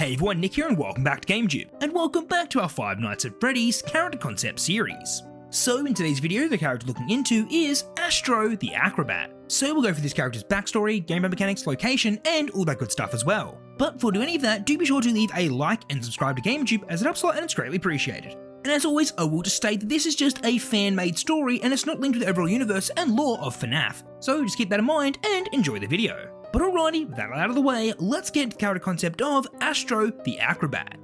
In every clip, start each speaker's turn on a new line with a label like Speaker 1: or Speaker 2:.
Speaker 1: Hey everyone, Nick here and welcome back to Gamerjoob, and welcome back to our Five Nights at Freddy's character concept series. So in today's video, the character looking into is Astro the Acrobat. So we'll go for this character's backstory, gameplay mechanics, location, and all that good stuff as well. But before doing any of that, do be sure to leave a like and subscribe to Gamerjoob as it helps a lot and it's greatly appreciated. And as always, I will just state that this is just a fan-made story and it's not linked to the overall universe and lore of FNAF, so just keep that in mind and enjoy the video. But alrighty, with that out of the way, let's get into the character concept of Astro the Acrobat.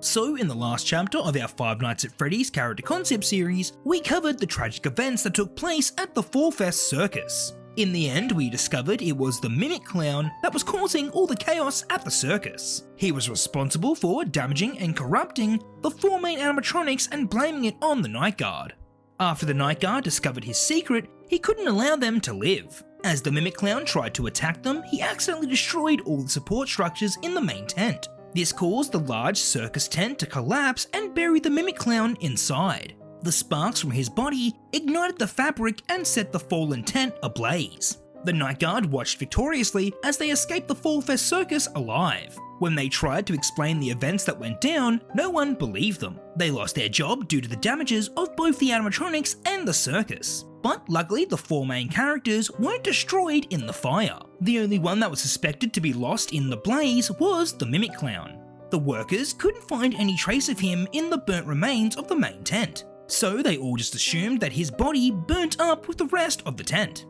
Speaker 1: So in the last chapter of our Five Nights at Freddy's character concept series, we covered the tragic events that took place at the Fall Fest Circus. In the end, we discovered it was the Mimic Clown that was causing all the chaos at the circus. He was responsible for damaging and corrupting the four main animatronics and blaming it on the Night Guard. After the Night Guard discovered his secret, he couldn't allow them to live. As the Mimic Clown tried to attack them, he accidentally destroyed all the support structures in the main tent. This caused the large circus tent to collapse and bury the Mimic Clown inside. The sparks from his body ignited the fabric and set the fallen tent ablaze. The Night Guard watched victoriously as they escaped the Fall Fest Circus alive. When they tried to explain the events that went down, no one believed them. They lost their job due to the damages of both the animatronics and the circus. But luckily, the four main characters weren't destroyed in the fire. The only one that was suspected to be lost in the blaze was the Mimic Clown. The workers couldn't find any trace of him in the burnt remains of the main tent, so they all just assumed that his body burnt up with the rest of the tent.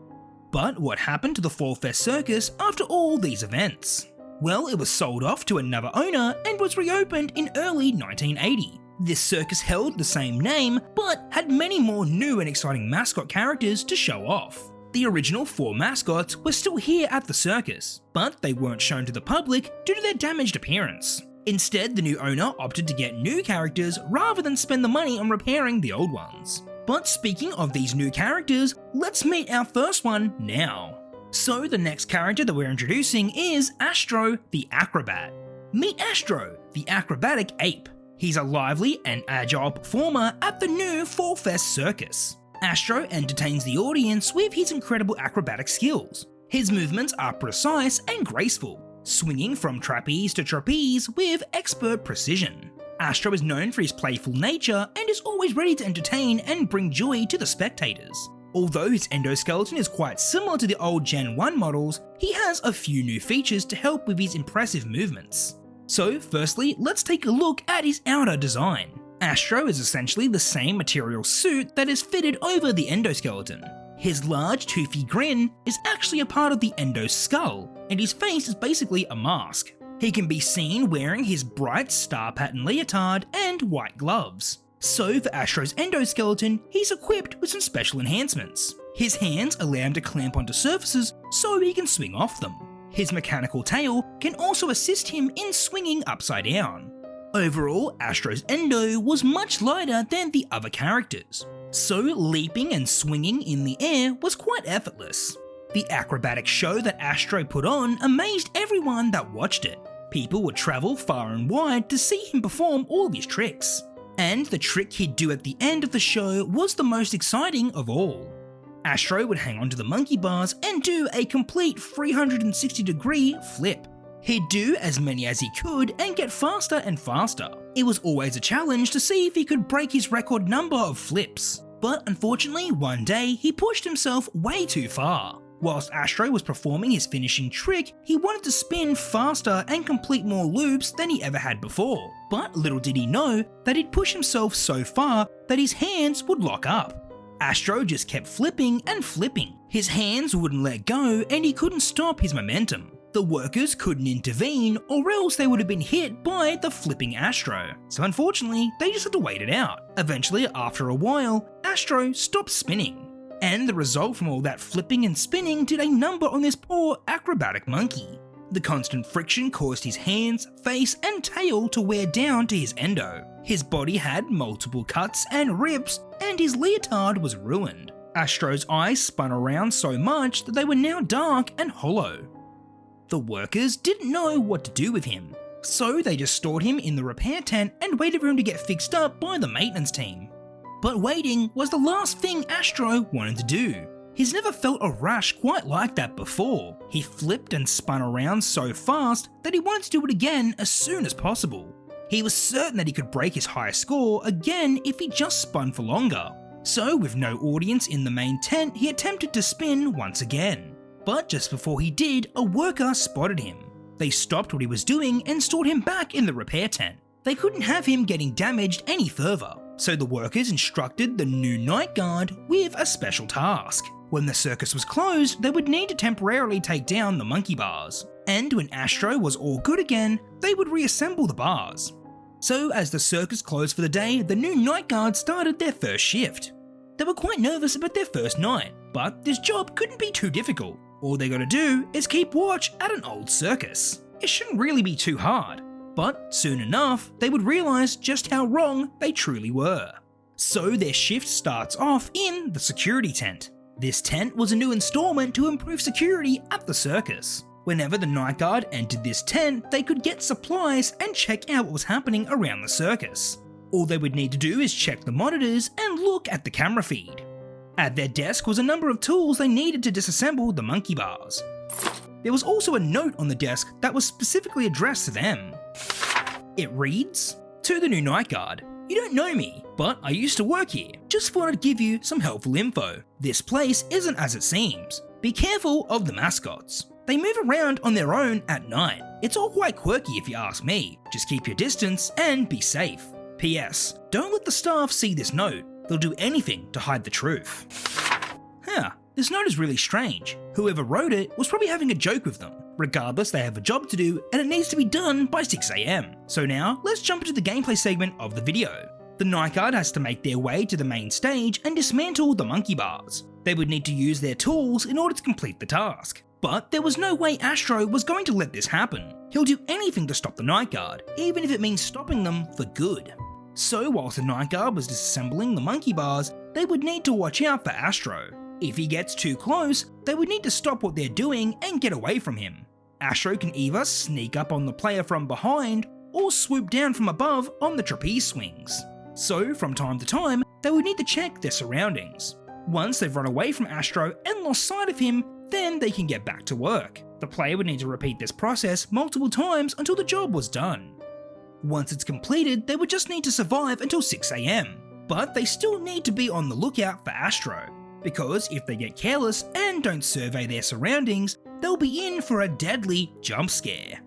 Speaker 1: But what happened to the Fall Fest Circus after all these events? Well, it was sold off to another owner and was reopened in early 1980. This circus held the same name, but had many more new and exciting mascot characters to show off. The original four mascots were still here at the circus, but they weren't shown to the public due to their damaged appearance. Instead, the new owner opted to get new characters rather than spend the money on repairing the old ones. But speaking of these new characters, let's meet our first one now. So the next character that we're introducing is Astro the Acrobat. Meet Astro, the acrobatic ape. He's a lively and agile performer at the new Fall Fest Circus. Astro entertains the audience with his incredible acrobatic skills. His movements are precise and graceful, swinging from trapeze to trapeze with expert precision. Astro is known for his playful nature and is always ready to entertain and bring joy to the spectators. Although his endoskeleton is quite similar to the old Gen 1 models, he has a few new features to help with his impressive movements. So firstly, let's take a look at his outer design. Astro is essentially the same material suit that is fitted over the endoskeleton. His large toothy grin is actually a part of the endo skull, and his face is basically a mask. He can be seen wearing his bright star pattern leotard and white gloves. So for Astro's endoskeleton, he's equipped with some special enhancements. His hands allow him to clamp onto surfaces so he can swing off them. His mechanical tail can also assist him in swinging upside down. Overall, Astro's endo was much lighter than the other characters, so leaping and swinging in the air was quite effortless. The acrobatic show that Astro put on amazed everyone that watched it. People would travel far and wide to see him perform all of his tricks. And the trick he'd do at the end of the show was the most exciting of all. Astro would hang onto the monkey bars and do a complete 360-degree flip. He'd do as many as he could and get faster and faster. It was always a challenge to see if he could break his record number of flips. But unfortunately, one day he pushed himself way too far. Whilst Astro was performing his finishing trick, he wanted to spin faster and complete more loops than he ever had before. But little did he know that he'd push himself so far that his hands would lock up. Astro just kept flipping and flipping. His hands wouldn't let go and he couldn't stop his momentum. The workers couldn't intervene or else they would have been hit by the flipping Astro. So unfortunately, they just had to wait it out. Eventually, after a while, Astro stopped spinning. And the result from all that flipping and spinning did a number on this poor acrobatic monkey. The constant friction caused his hands, face and tail to wear down to his endo. His body had multiple cuts and rips and his leotard was ruined. Astro's eyes spun around so much that they were now dark and hollow. The workers didn't know what to do with him, so they just stored him in the repair tent and waited for him to get fixed up by the maintenance team. But waiting was the last thing Astro wanted to do. He's never felt a rash quite like that before. He flipped and spun around so fast that he wanted to do it again as soon as possible. He was certain that he could break his high score again if he just spun for longer. So with no audience in the main tent, he attempted to spin once again. But just before he did, a worker spotted him. They stopped what he was doing and stored him back in the repair tent. They couldn't have him getting damaged any further, so the workers instructed the new night guard with a special task. When the circus was closed, they would need to temporarily take down the monkey bars, and when Astro was all good again, they would reassemble the bars. So as the circus closed for the day, the new night guard started their first shift. They were quite nervous about their first night, but this job couldn't be too difficult. All they gotta do is keep watch at an old circus. It shouldn't really be too hard. But soon enough, they would realise just how wrong they truly were. So their shift starts off in the security tent. This tent was a new installment to improve security at the circus. Whenever the night guard entered this tent, they could get supplies and check out what was happening around the circus. All they would need to do is check the monitors and look at the camera feed. At their desk was a number of tools they needed to disassemble the monkey bars. There was also a note on the desk that was specifically addressed to them. It reads, "To the new night guard. You don't know me, but I used to work here. Just thought I'd give you some helpful info. This place isn't as it seems. Be careful of the mascots. They move around on their own at night. It's all quite quirky if you ask me. Just keep your distance and be safe. P.S. Don't let the staff see this note. They'll do anything to hide the truth." This note is really strange. Whoever wrote it was probably having a joke with them. Regardless, they have a job to do and it needs to be done by 6 AM. So now, let's jump into the gameplay segment of the video. The night guard has to make their way to the main stage and dismantle the monkey bars. They would need to use their tools in order to complete the task. But there was no way Astro was going to let this happen. He'll do anything to stop the night guard, even if it means stopping them for good. So whilst the night guard was disassembling the monkey bars, they would need to watch out for Astro. If he gets too close, they would need to stop what they're doing and get away from him. Astro can either sneak up on the player from behind or swoop down from above on the trapeze swings. So from time to time, they would need to check their surroundings. Once they've run away from Astro and lost sight of him, then they can get back to work. The player would need to repeat this process multiple times until the job was done. Once it's completed, they would just need to survive until 6 AM. But they still need to be on the lookout for Astro, because if they get careless and don't survey their surroundings, they'll be in for a deadly jump scare.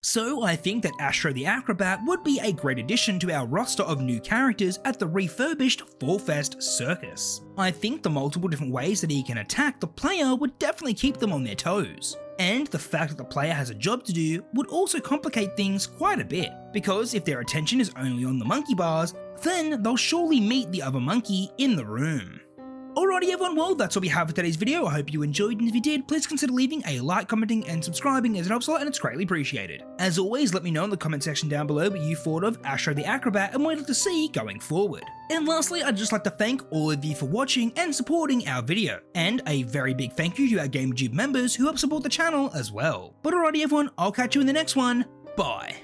Speaker 1: So I think that Astro the Acrobat would be a great addition to our roster of new characters at the refurbished Fall Fest Circus. I think the multiple different ways that he can attack the player would definitely keep them on their toes. And the fact that the player has a job to do would also complicate things quite a bit, because if their attention is only on the monkey bars, then they'll surely meet the other monkey in the room. Alrighty everyone, well that's all we have for today's video. I hope you enjoyed, and if you did, please consider leaving a like, commenting and subscribing as it helps a lot and it's greatly appreciated. As always, let me know in the comment section down below what you thought of Astro the Acrobat and what you'd like to see going forward. And lastly, I'd just like to thank all of you for watching and supporting our video, and a very big thank you to our Gamerjoob members who help support the channel as well. But alrighty everyone, I'll catch you in the next one, bye.